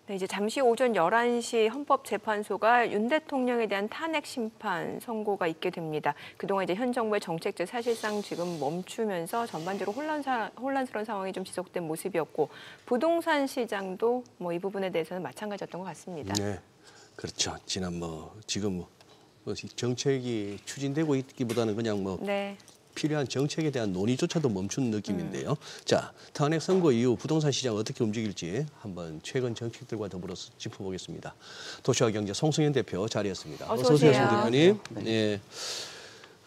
네, 이제 잠시 오전 11시 헌법재판소가 윤 대통령에 대한 탄핵 심판 선고가 있게 됩니다. 그동안 이제 현 정부의 정책들 사실상 지금 멈추면서 전반적으로 혼란스러운 상황이 좀 지속된 모습이었고 부동산 시장도 뭐 이 부분에 대해서는 마찬가지였던 것 같습니다. 네, 그렇죠. 지금 정책이 추진되고 있기보다는 그냥 네. 필요한 정책에 대한 논의조차도 멈춘 느낌인데요. 자, 탄핵 선고 이후 부동산 시장 어떻게 움직일지 한번 최근 정책들과 더불어서 짚어보겠습니다. 도시화경제 송승현 대표 자리했습니다. 어서 오세요, 송 대표님. 네.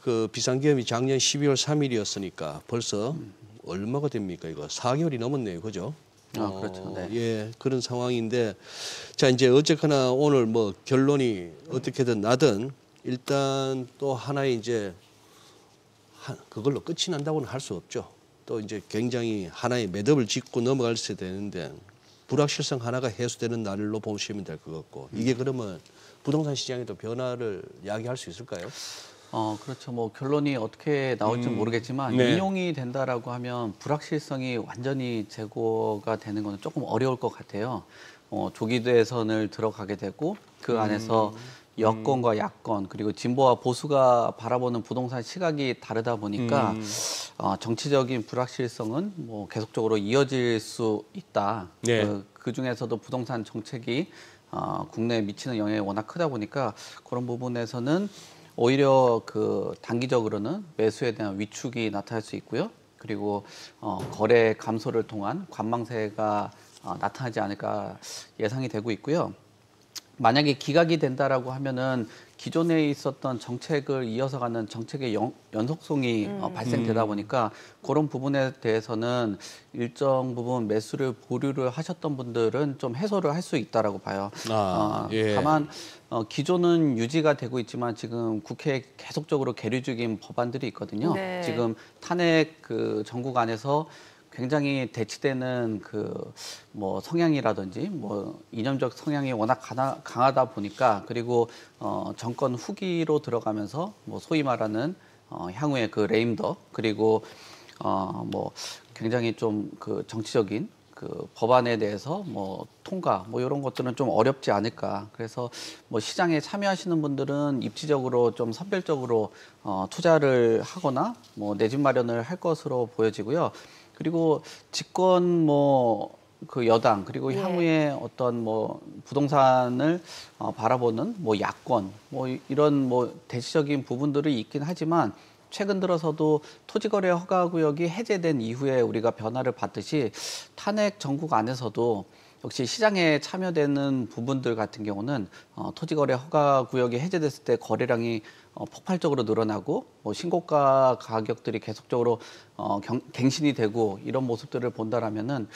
그 비상계엄이 작년 12월 3일이었으니까 벌써 얼마가 됩니까? 이거 4개월이 넘었네요, 그죠? 그렇죠. 네. 예, 그런 상황인데, 자 이제 어쨌거나 오늘 뭐 결론이 어떻게든 나든 일단 또 하나의 이제 그걸로 끝이 난다고는 할 수 없죠. 또 이제 굉장히 하나의 매듭을 짓고 넘어갈 수 되는데 불확실성 하나가 해소되는 날로 보시면 될 것 같고 이게 그러면 부동산 시장에도 변화를 야기할 수 있을까요? 그렇죠. 뭐 결론이 어떻게 나올지 모르겠지만 네. 인용이 된다라고 하면 불확실성이 완전히 제거가 되는 거는 조금 어려울 것 같아요. 조기 대선을 들어가게 되고 그 안에서 여권과 야권 그리고 진보와 보수가 바라보는 부동산 시각이 다르다 보니까 정치적인 불확실성은 뭐 계속적으로 이어질 수 있다. 네. 그 중에서도 부동산 정책이 국내에 미치는 영향이 워낙 크다 보니까 그런 부분에서는 오히려 그 단기적으로는 매수에 대한 위축이 나타날 수 있고요. 그리고 거래 감소를 통한 관망세가 나타나지 않을까 예상이 되고 있고요. 만약에 기각이 된다라고 하면은 기존에 있었던 정책을 이어서 가는 정책의 연속성이 발생되다 보니까 그런 부분에 대해서는 일정 부분 매수를 보류를 하셨던 분들은 좀 해소를 할 수 있다라고 봐요. 예. 다만 기존은 유지가 되고 있지만 지금 국회에 계속적으로 계류 중인 법안들이 있거든요. 네. 지금 탄핵 그 정국 안에서 굉장히 대치되는 뭐 성향이라든지 뭐 이념적 성향이 워낙 강하다 보니까 그리고 정권 후기로 들어가면서 뭐 소위 말하는 향후의 그 레임덕 그리고 뭐 굉장히 좀 그 정치적인 그 법안에 대해서 뭐 통과 뭐 이런 것들은 좀 어렵지 않을까. 그래서 뭐 시장에 참여하시는 분들은 입지적으로 좀 선별적으로 투자를 하거나 뭐 내 집 마련을 할 것으로 보여지고요. 그리고 집권 뭐 그 여당 그리고 향후에 어떤 뭐 부동산을 바라보는 뭐 야권 뭐 이런 뭐 대치적인 부분들이 있긴 하지만 최근 들어서도 토지거래 허가구역이 해제된 이후에 우리가 변화를 봤듯이 탄핵 정국 안에서도 역시 시장에 참여되는 부분들 같은 경우는 토지거래 허가구역이 해제됐을 때 거래량이 폭발적으로 늘어나고 뭐 신고가 가격들이 계속적으로 갱신이 되고 이런 모습들을 본다라면은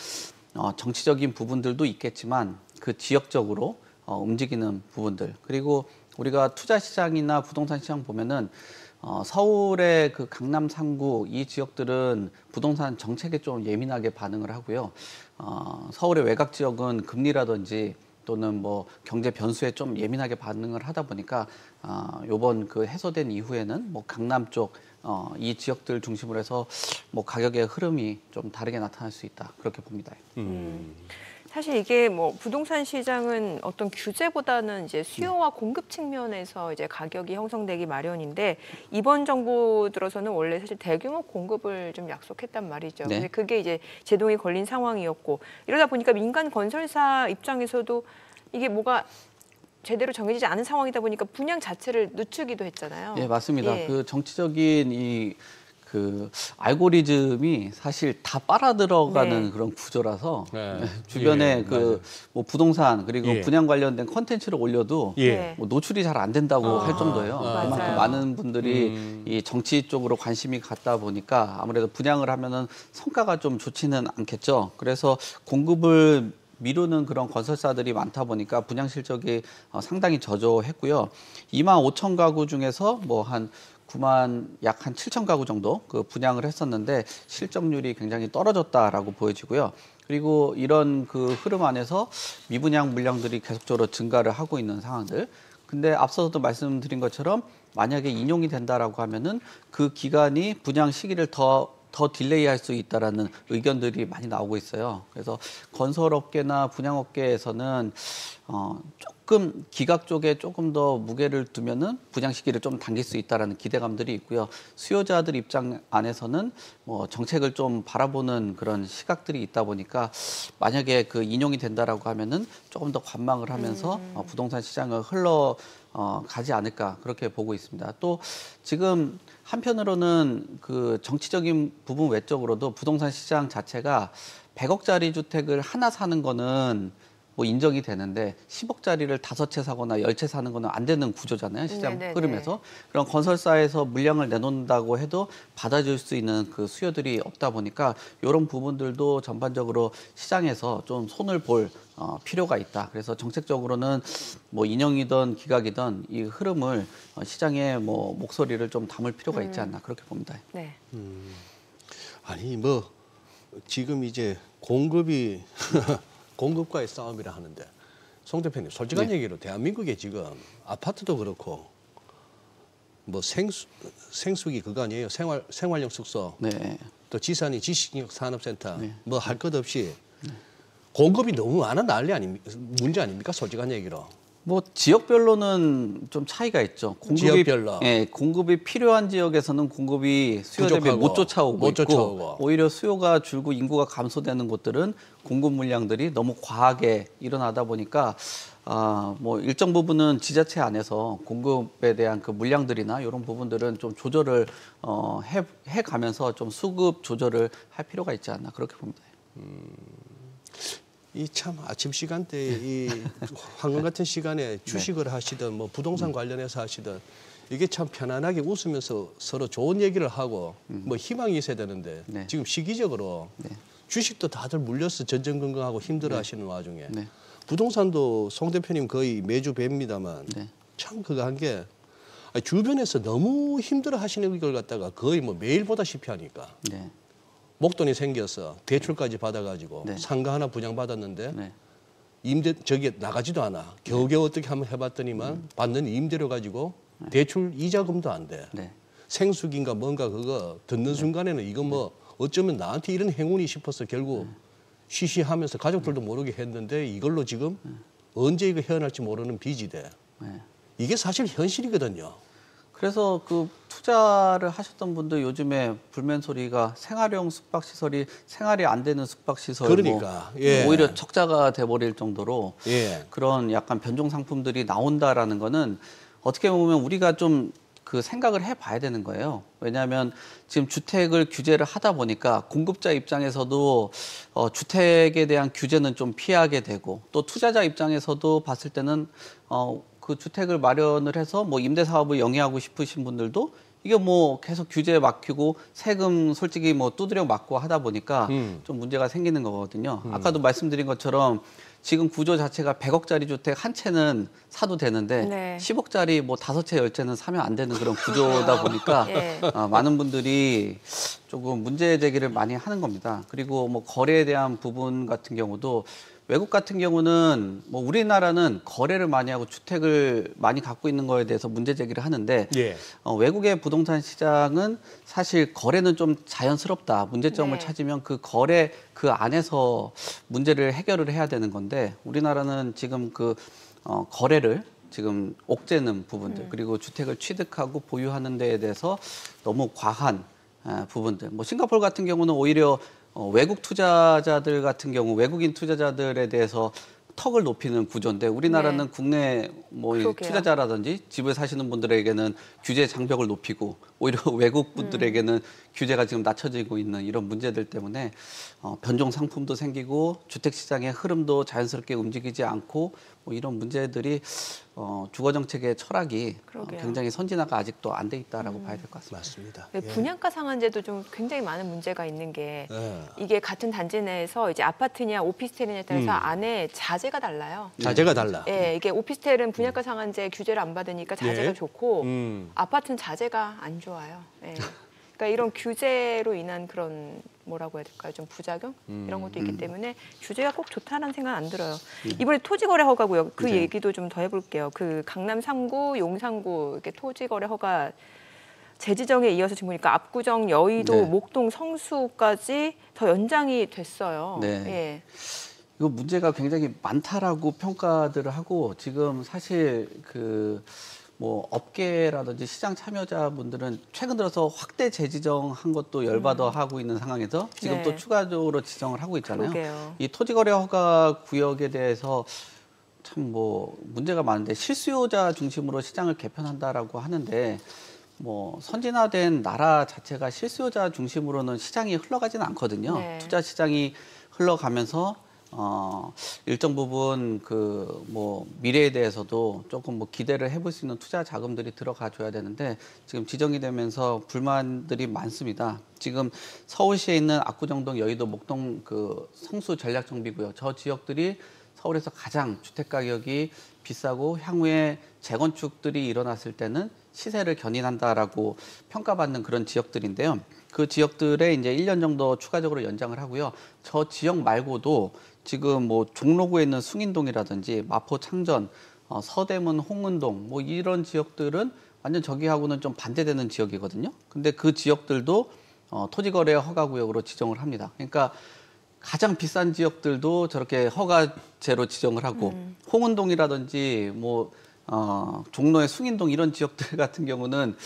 정치적인 부분들도 있겠지만 그 지역적으로 움직이는 부분들 그리고 우리가 투자 시장이나 부동산 시장 보면은 서울의 그 강남 3구 이 지역들은 부동산 정책에 좀 예민하게 반응을 하고요. 서울의 외곽 지역은 금리라든지 또는 뭐 경제 변수에 좀 예민하게 반응을 하다 보니까 요번 그 해소된 이후에는 뭐 강남 쪽 이 지역들 중심으로 해서 뭐 가격의 흐름이 좀 다르게 나타날 수 있다 그렇게 봅니다. 사실 이게 뭐 부동산 시장은 어떤 규제보다는 이제 수요와 공급 측면에서 이제 가격이 형성되기 마련인데 이번 정부 들어서는 원래 사실 대규모 공급을 좀 약속했단 말이죠. 네. 근데 그게 이제 제동이 걸린 상황이었고 이러다 보니까 민간 건설사 입장에서도 이게 뭐가 제대로 정해지지 않은 상황이다 보니까 분양 자체를 늦추기도 했잖아요. 예, 맞습니다. 예. 그 정치적인 그 알고리즘이 사실 다 빨아들어가는 네. 그런 구조라서 네. 주변에 예, 그 뭐 부동산 그리고 예. 분양 관련된 콘텐츠를 올려도 예. 뭐 노출이 잘 안 된다고 할 정도예요. 맞아요. 그만큼 많은 분들이 이 정치 쪽으로 관심이 갔다 보니까 아무래도 분양을 하면은 성과가 좀 좋지는 않겠죠. 그래서 공급을 미루는 그런 건설사들이 많다 보니까 분양 실적이 상당히 저조했고요. 2만 5천 가구 중에서 뭐 약 한 7천 가구 정도 그 분양을 했었는데 실적률이 굉장히 떨어졌다라고 보여지고요. 그리고 이런 그 흐름 안에서 미분양 물량들이 계속적으로 증가를 하고 있는 상황들. 근데 앞서서도 말씀드린 것처럼 만약에 인용이 된다라고 하면은 그 기간이 분양 시기를 더 더 딜레이할 수 있다라는 의견들이 많이 나오고 있어요. 그래서 건설업계나 분양업계에서는 조금 기각 쪽에 조금 더 무게를 두면은 분양 시기를 좀 당길 수 있다라는 기대감들이 있고요. 수요자들 입장 안에서는 뭐 정책을 좀 바라보는 그런 시각들이 있다 보니까 만약에 그 인용이 된다라고 하면은 조금 더 관망을 하면서 부동산 시장을 가지 않을까 그렇게 보고 있습니다. 또 지금 한편으로는 그 정치적인 부분 외적으로도 부동산 시장 자체가 100억짜리 주택을 하나 사는 거는 뭐 인정이 되는데 10억짜리를 5채 사거나 10채 사는 거는 안 되는 구조잖아요. 시장 네네네. 흐름에서. 그런 건설사에서 물량을 내놓는다고 해도 받아줄 수 있는 그 수요들이 없다 보니까 이런 부분들도 전반적으로 시장에서 좀 손을 볼 필요가 있다. 그래서 정책적으로는 뭐 인형이든 기각이든 이 흐름을 시장의 뭐 목소리를 좀 담을 필요가 있지 않나 그렇게 봅니다. 네. 아니 뭐 지금 이제 공급이 공급과의 싸움이라 하는데 송 대표님 솔직한 얘기로 대한민국에 지금 아파트도 그렇고 뭐 생수기 그거 아니에요? 생활용 숙소 네. 또 지산이 지식인력 산업센터 뭐 할 것 없이 공급이 너무 많아 난리 아닙니까? 문제 아닙니까? 솔직한 얘기로. 뭐 지역별로는 좀 차이가 있죠. 지역별로. 예, 공급이 필요한 지역에서는 공급이 수요 대비 못 쫓아오고 있고 오히려 수요가 줄고 인구가 감소되는 곳들은 공급 물량들이 너무 과하게 일어나다 보니까 뭐 일정 부분은 지자체 안에서 공급에 대한 그 물량들이나 이런 부분들은 좀 조절을 해 가면서 좀 수급 조절을 할 필요가 있지 않나 그렇게 봅니다. 이 참 아침 시간대에 이 황금 같은 시간에 주식을 하시든 뭐 부동산 관련해서 하시든 이게 참 편안하게 웃으면서 서로 좋은 얘기를 하고 뭐 희망이 있어야 되는데 지금 시기적으로 주식도 다들 물려서 전전긍긍하고 힘들어하시는 와중에 부동산도 송 대표님 거의 매주 뵙니다만 참 그거 한 게 주변에서 너무 힘들어하시는 걸 갖다가 거의 뭐 매일 보다시피 하니까. 목돈이 생겨서 대출까지 받아가지고 상가 하나 분양받았는데 저기 나가지도 않아. 겨우겨우 어떻게 한번 해봤더니만 받는 임대료 가지고 대출 이자금도 안 돼. 생수기인가 뭔가 그거 듣는 순간에는 이거 뭐 어쩌면 나한테 이런 행운이 싶어서 결국 쉬쉬하면서 가족들도 모르게 했는데 이걸로 지금 언제 이거 헤어날지 모르는 빚이 돼. 이게 사실 현실이거든요. 그래서 그 투자를 하셨던 분들 요즘에 불면 소리가 생활용 숙박시설이 생활이 안 되는 숙박시설 그러니까 오히려 적자가 돼버릴 정도로 그런 약간 변종 상품들이 나온다라는 거는 어떻게 보면 우리가 좀 그 생각을 해봐야 되는 거예요. 왜냐하면 지금 주택을 규제를 하다 보니까 공급자 입장에서도 주택에 대한 규제는 좀 피하게 되고 또 투자자 입장에서도 봤을 때는 그 주택을 마련을 해서 뭐 임대 사업을 영위하고 싶으신 분들도 이게 뭐 계속 규제에 막히고 세금 솔직히 뭐 두드려 맞고 하다 보니까 좀 문제가 생기는 거거든요. 아까도 말씀드린 것처럼 지금 구조 자체가 100억짜리 주택 한 채는 사도 되는데 10억짜리 뭐 5채, 10채는 사면 안 되는 그런 구조다 보니까 많은 분들이 조금 문제 제기를 많이 하는 겁니다. 그리고 뭐 거래에 대한 부분 같은 경우도 외국 같은 경우는 뭐 우리나라는 거래를 많이 하고 주택을 많이 갖고 있는 거에 대해서 문제 제기를 하는데 외국의 부동산 시장은 사실 거래는 좀 자연스럽다. 문제점을 찾으면 그 거래 그 안에서 문제를 해결을 해야 되는 건데 우리나라는 지금 그 거래를 지금 옥죄는 부분들 그리고 주택을 취득하고 보유하는 데에 대해서 너무 과한 부분들. 뭐 싱가포르 같은 경우는 오히려 외국 투자자들 같은 경우 외국인 투자자들에 대해서 턱을 높이는 구조인데 우리나라는 국내 뭐 투자자라든지 집을 사시는 분들에게는 규제 장벽을 높이고 오히려 외국 분들에게는 규제가 지금 낮춰지고 있는 이런 문제들 때문에 변종 상품도 생기고 주택 시장의 흐름도 자연스럽게 움직이지 않고 뭐 이런 문제들이 주거 정책의 철학이 굉장히 선진화가 아직도 안 돼 있다라고 봐야 될 것 같습니다. 맞습니다. 분양가 상한제도 좀 굉장히 많은 문제가 있는 게 이게 같은 단지 내에서 이제 아파트냐 오피스텔이냐에 따라서 안에 자재가 달라요. 자재가 달라. 이게 오피스텔은 분양가 상한제 규제를 안 받으니까 자재가 좋고 아파트는 자재가 안 좋아요. 그러니까 이런 규제로 인한 그런 뭐라고 해야 될까요? 좀 부작용 이런 것도 있기 때문에 규제가 꼭 좋다는 생각은 안 들어요. 이번에 토지거래 허가고요. 그 얘기도 좀 더 해볼게요. 그 강남 3구, 용산구 이렇게 토지거래 허가 재지정에 이어서 지금 보니까 압구정, 여의도, 네. 목동, 성수까지 더 연장이 됐어요. 네. 예. 이거 문제가 굉장히 많다라고 평가들을 하고 지금 사실 뭐 업계라든지 시장 참여자분들은 최근 들어서 확대 재지정한 것도 열받아 하고 있는 상황에서 지금 네. 또 추가적으로 지정을 하고 있잖아요. 그러게요. 이 토지거래 허가 구역에 대해서 참 뭐 문제가 많은데 실수요자 중심으로 시장을 개편한다라고 하는데 뭐 선진화된 나라 자체가 실수요자 중심으로는 시장이 흘러가지는 않거든요. 네. 투자 시장이 흘러가면서 일정 부분 뭐 미래에 대해서도 조금 뭐 기대를 해볼 수 있는 투자 자금들이 들어가 줘야 되는데 지금 지정이 되면서 불만들이 많습니다. 지금 서울시에 있는 압구정동, 여의도, 목동 성수 전략정비구역 저 지역들이 서울에서 가장 주택 가격이 비싸고 향후에 재건축들이 일어났을 때는 시세를 견인한다라고 평가받는 그런 지역들인데요. 그 지역들에 이제 1년 정도 추가적으로 연장을 하고요. 저 지역 말고도 지금 뭐 종로구에 있는 숭인동이라든지 마포 창전, 서대문 홍은동 뭐 이런 지역들은 완전 저기하고는 좀 반대되는 지역이거든요. 근데 그 지역들도 토지거래 허가구역으로 지정을 합니다. 그러니까 가장 비싼 지역들도 저렇게 허가제로 지정을 하고 홍은동이라든지 뭐 종로의 숭인동 이런 지역들 같은 경우는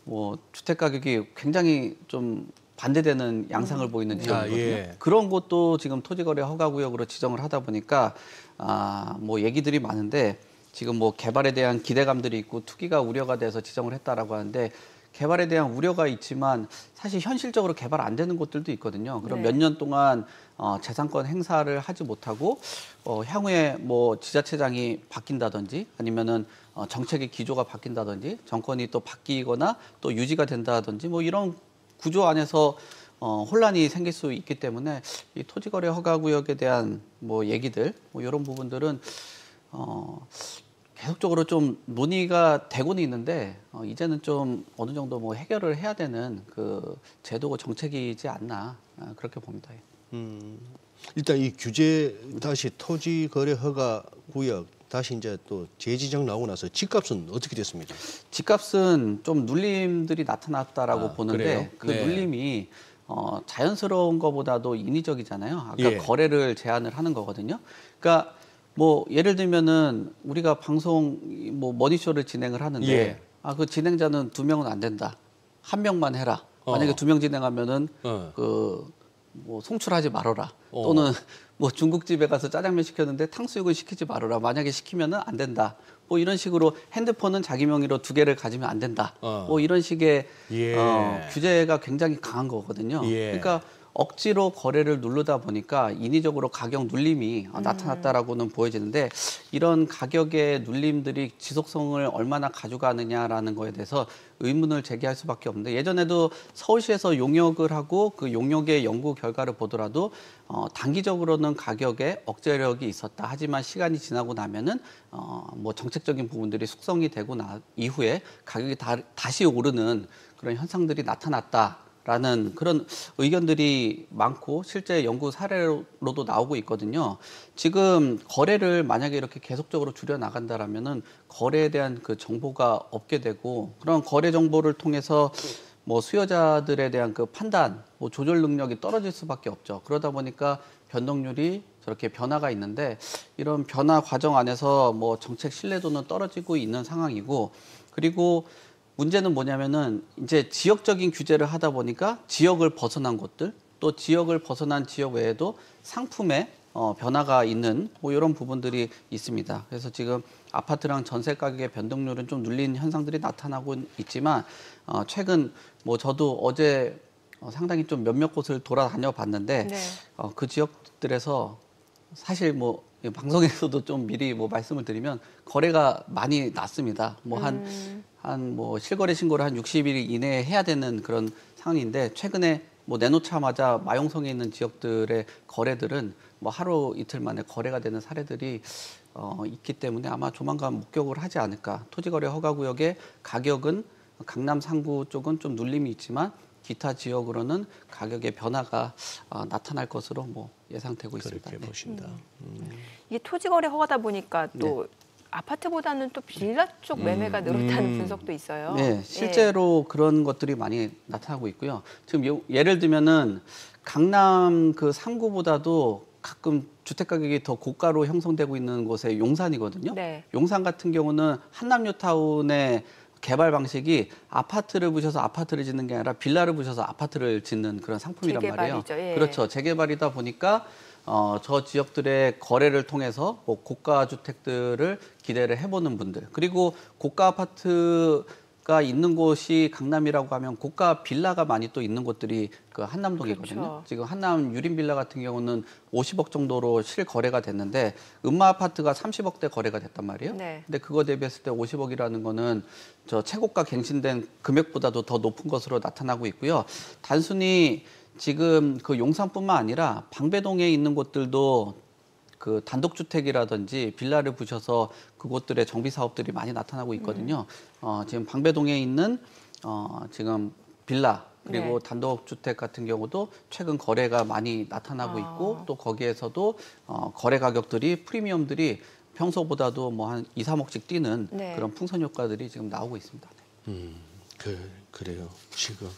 뭐 주택 가격이 굉장히 좀 반대되는 양상을 보이는 지역이거든요. 예. 그런 곳도 지금 토지거래 허가구역으로 지정을 하다 보니까 뭐 얘기들이 많은데 지금 뭐 개발에 대한 기대감들이 있고 투기가 우려가 돼서 지정을 했다라고 하는데 개발에 대한 우려가 있지만 사실 현실적으로 개발 안 되는 곳들도 있거든요. 그럼 네. 몇 년 동안 재산권 행사를 하지 못하고 향후에 뭐 지자체장이 바뀐다든지 아니면은 정책의 기조가 바뀐다든지 정권이 또 바뀌거나 또 유지가 된다든지 뭐 이런 구조 안에서 혼란이 생길 수 있기 때문에 이 토지거래 허가구역에 대한 뭐 얘기들 뭐 이런 부분들은 계속적으로 좀 논의가 되고는 있는데 이제는 좀 어느 정도 뭐 해결을 해야 되는 제도고 정책이지 않나 그렇게 봅니다. 일단 이 규제 다시 토지 거래 허가 구역 다시 이제 또 재지정 나오고 나서 집값은 어떻게 됐습니까? 집값은 좀 눌림들이 나타났다라고 보는데 그래요? 그 네. 눌림이 자연스러운 것보다도 인위적이잖아요. 아까 예. 거래를 제한을 하는 거거든요. 그러니까 뭐 예를 들면은 우리가 방송 뭐 머니쇼를 진행을 하는데 예. 그 진행자는 2명은 안 된다. 1명만 해라. 만약에 2명 진행하면은 뭐 송출하지 말아라. 또는 뭐 중국집에 가서 짜장면 시켰는데 탕수육을 시키지 말아라. 만약에 시키면은 안 된다. 뭐 이런 식으로 핸드폰은 자기 명의로 2개를 가지면 안 된다. 뭐 이런 식의 예. 규제가 굉장히 강한 거거든요. 예. 그러니까 억지로 거래를 누르다 보니까 인위적으로 가격 눌림이 나타났다라고는 보여지는데 이런 가격의 눌림들이 지속성을 얼마나 가져가느냐라는 거에 대해서 의문을 제기할 수밖에 없는데 예전에도 서울시에서 용역을 하고 그 용역의 연구 결과를 보더라도 단기적으로는 가격에 억제력이 있었다. 하지만 시간이 지나고 나면은 뭐 정책적인 부분들이 숙성이 되고 이후에 가격이 다시 오르는 그런 현상들이 나타났다. 라는 그런 의견들이 많고 실제 연구 사례로도 나오고 있거든요. 지금 거래를 만약에 이렇게 계속적으로 줄여 나간다라면은 거래에 대한 그 정보가 없게 되고 그런 거래 정보를 통해서 뭐 수요자들에 대한 그 판단, 뭐 조절 능력이 떨어질 수밖에 없죠. 그러다 보니까 변동률이 저렇게 변화가 있는데 이런 변화 과정 안에서 뭐 정책 신뢰도는 떨어지고 있는 상황이고 그리고 문제는 뭐냐면은 이제 지역적인 규제를 하다 보니까 지역을 벗어난 곳들 또 지역을 벗어난 지역 외에도 상품에 변화가 있는 뭐 이런 부분들이 있습니다. 그래서 지금 아파트랑 전세 가격의 변동률은 좀 눌린 현상들이 나타나고 있지만 최근 뭐 저도 어제 상당히 좀 몇몇 곳을 돌아다녀 봤는데 네. 그 지역들에서 사실 뭐 방송에서도 좀 미리 뭐 말씀을 드리면 거래가 많이 났습니다. 뭐 한 뭐 실거래 신고를 한 60일 이내에 해야 되는 그런 상황인데 최근에 뭐 내놓자마자 마용성에 있는 지역들의 거래들은 뭐 하루 이틀 만에 거래가 되는 사례들이 있기 때문에 아마 조만간 목격을 하지 않을까. 토지거래 허가구역의 가격은 강남 상구 쪽은 좀 눌림이 있지만 기타 지역으로는 가격의 변화가 나타날 것으로 뭐 예상되고 있습니다. 그렇게 보신다. 이게 토지거래 허가다 보니까 또 아파트보다는 또 빌라 쪽 매매가 늘었다는 분석도 있어요. 네, 실제로 그런 것들이 많이 나타나고 있고요. 지금 예를 들면은 강남 그 3구보다도 가끔 주택 가격이 더 고가로 형성되고 있는 곳에 용산이거든요. 네. 용산 같은 경우는 한남 뉴타운의 개발 방식이 아파트를 부셔서 아파트를 짓는 게 아니라 빌라를 부셔서 아파트를 짓는 그런 상품이란 말이에요. 재개발이죠. 예. 그렇죠. 재개발이다 보니까 저 지역들의 거래를 통해서 뭐 고가 주택들을 기대를 해보는 분들, 그리고 고가 아파트가 있는 곳이 강남이라고 하면 고가 빌라가 많이 또 있는 곳들이 그 한남동이거든요. 그렇죠. 지금 지금 한남 유림 빌라 같은 경우는 50억 정도로 실거래가 됐는데 음마 아파트가 30억대 거래가 됐단 말이에요. 네. 근데 그거 대비했을 때 50억이라는 거는 저 최고가 갱신된 금액보다도 더 높은 것으로 나타나고 있고요. 단순히 지금 그 용산뿐만 아니라 방배동에 있는 곳들도 그 단독주택이라든지 빌라를 부셔서 그곳들의 정비 사업들이 많이 나타나고 있거든요. 지금 방배동에 있는 지금 빌라 그리고 네. 단독주택 같은 경우도 최근 거래가 많이 나타나고 있고 또 거기에서도 거래 가격들이 프리미엄들이 평소보다도 뭐 한 2, 3억씩 뛰는 네. 그런 풍선 효과들이 지금 나오고 있습니다. 그래요. 지금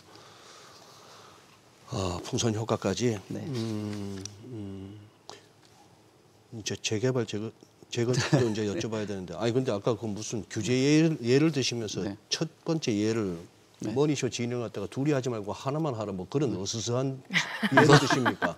풍선 효과까지. 네. 이제 재개발 재건축도 이제 여쭤봐야 되는데, 아니 근데 아까 그 무슨 규제 예를 드시면서 네. 첫 번째 예를 네. 머니쇼 진행을 갖다가 둘이 하지 말고 하나만 하라 뭐 그런 어스스한 예를 드십니까?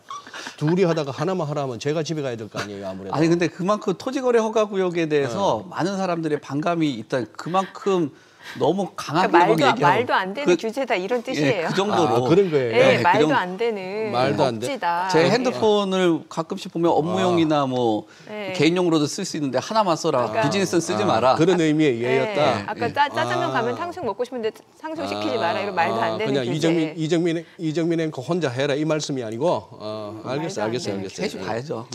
둘이 하다가 하나만 하라 하면 제가 집에 가야 될 거 아니에요, 아무래도. 아니 근데 그만큼 토지거래 허가구역에 대해서 많은 사람들의 반감이 있다. 그만큼 너무 강하게 막 얘기하고 말도 안 되는 규제다 이런 뜻이에요. 예, 그 정도로 그런 거예요. 예, 그 말도 정도. 안 되는 말도 안 돼. 억지다. 제 핸드폰을 가끔씩 보면 업무용이나 뭐 네. 개인용으로도 쓸 수 있는데 하나만 써라. 비즈니스는 쓰지 마라. 그런 의미의 예, 예였다. 아까 짜장면 가면 탕수육 먹고 싶은데 탕수육 시키지 마라. 이런 말도 안 되는 그냥 규제. 이정민 앵커 혼자 해라 이 말씀이 아니고 말도 안 되는 셋이 봐야죠.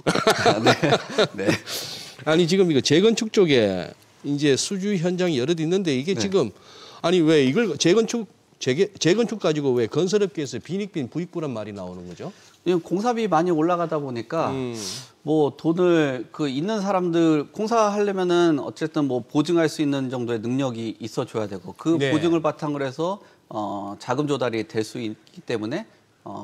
네. 아니 지금 이거 재건축 쪽에 이제 수주 현장이 여럿 있는데 이게 네. 지금 아니 왜 이걸 재건축 가지고 왜 건설업계에서 빈익빈 부익부란 말이 나오는 거죠? 지금 공사비 많이 올라가다 보니까 뭐 돈을 그 있는 사람들 공사하려면은 어쨌든 뭐 보증할 수 있는 정도의 능력이 있어줘야 되고 그 네. 보증을 바탕으로 해서 자금 조달이 될 수 있기 때문에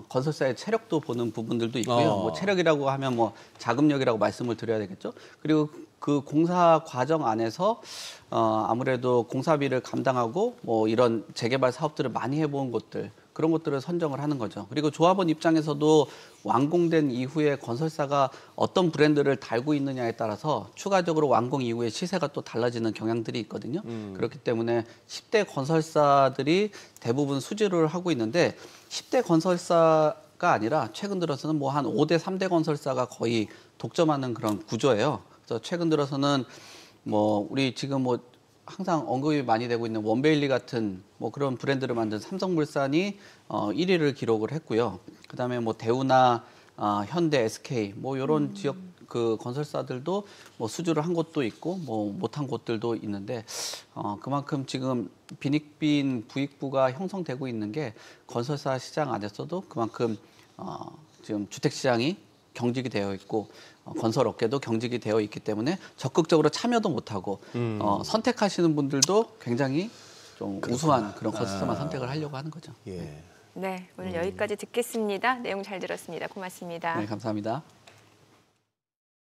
건설사의 체력도 보는 부분들도 있고요. 뭐 체력이라고 하면 뭐 자금력이라고 말씀을 드려야 되겠죠. 그리고 그 공사 과정 안에서 아무래도 공사비를 감당하고 뭐 이런 재개발 사업들을 많이 해본 곳들 그런 것들을 선정을 하는 거죠. 그리고 조합원 입장에서도 완공된 이후에 건설사가 어떤 브랜드를 달고 있느냐에 따라서 추가적으로 완공 이후에 시세가 또 달라지는 경향들이 있거든요. 그렇기 때문에 10대 건설사들이 대부분 수주를 하고 있는데 10대 건설사가 아니라 최근 들어서는 뭐 한 5대 3대 건설사가 거의 독점하는 그런 구조예요. 그래서 최근 들어서는 뭐 우리 지금 뭐 항상 언급이 많이 되고 있는 원베일리 같은 뭐 그런 브랜드를 만든 삼성물산이 1위를 기록을 했고요. 그다음에 뭐 대우나 현대, SK 뭐 이런 지역 그 건설사들도 뭐 수주를 한 곳도 있고 뭐 못한 곳들도 있는데 그만큼 지금 빈익빈 부익부가 형성되고 있는 게 건설사 시장 안에서도 그만큼 지금 주택 시장이 경직이 되어 있고 건설 업계도 경직이 되어 있기 때문에 적극적으로 참여도 못하고 선택하시는 분들도 굉장히 좀 우수한 그런 건설사만 선택을 하려고 하는 거죠. 예. 네, 오늘 여기까지 듣겠습니다. 내용 잘 들었습니다. 고맙습니다. 네, 감사합니다.